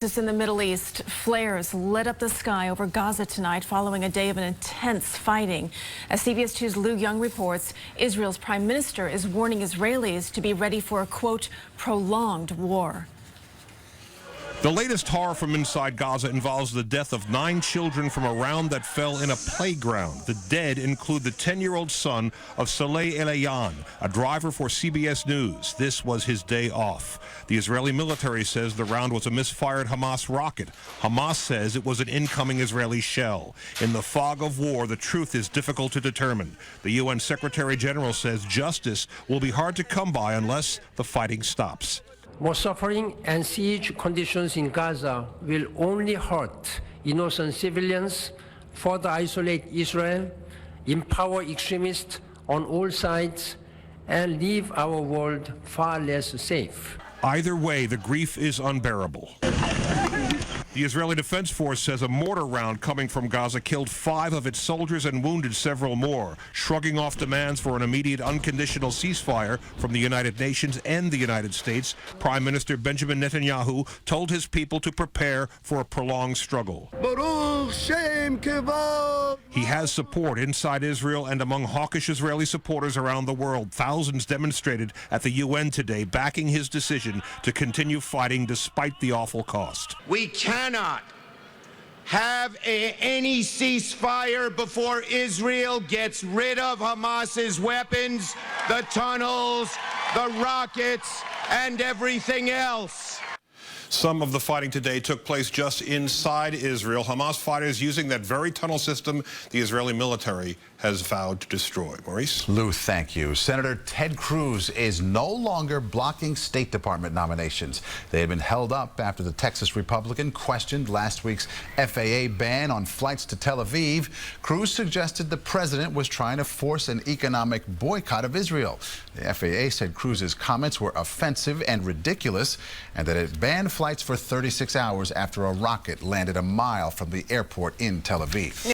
Just in the Middle East, flares lit up the sky over Gaza tonight following a day of an intense fighting. As CBS 2's Lou Young reports, Israel's prime minister is warning Israelis to be ready for a, quote, prolonged war. The latest horror from inside Gaza involves the death of 9 children from a round that fell in a playground. The dead include the 10-year-old son of Saleh Elayan, a driver for CBS News. This was his day off. The Israeli military says the round was a misfired Hamas rocket. Hamas says it was an incoming Israeli shell. In the fog of war, the truth is difficult to determine. The UN Secretary General says justice will be hard to come by unless the fighting stops. More suffering and siege conditions in Gaza will only hurt innocent civilians, further isolate Israel, empower extremists on all sides, and leave our world far less safe. Either way, the grief is unbearable. The Israeli Defense Force says a mortar round coming from Gaza killed 5 of its soldiers and wounded several more, shrugging off demands for an immediate unconditional ceasefire from the United Nations and the United States. Prime Minister Benjamin Netanyahu told his people to prepare for a prolonged struggle. He has support inside Israel and among hawkish Israeli supporters around the world. Thousands demonstrated at the UN today, backing his decision to continue fighting despite the awful cost. We cannot have any ceasefire before Israel gets rid of Hamas's weapons, the tunnels, the rockets, and everything else. Some of the fighting today took place just inside Israel. Hamas fighters using that very tunnel system the Israeli military has vowed to destroy. Maurice? Lou, thank you. Senator Ted Cruz is no longer blocking State Department nominations. They had been held up after the Texas Republican questioned last week's FAA ban on flights to Tel Aviv. Cruz suggested the president was trying to force an economic boycott of Israel. The FAA said Cruz's comments were offensive and ridiculous, and that it banned flights for 36 hours after a rocket landed a mile from the airport in Tel Aviv.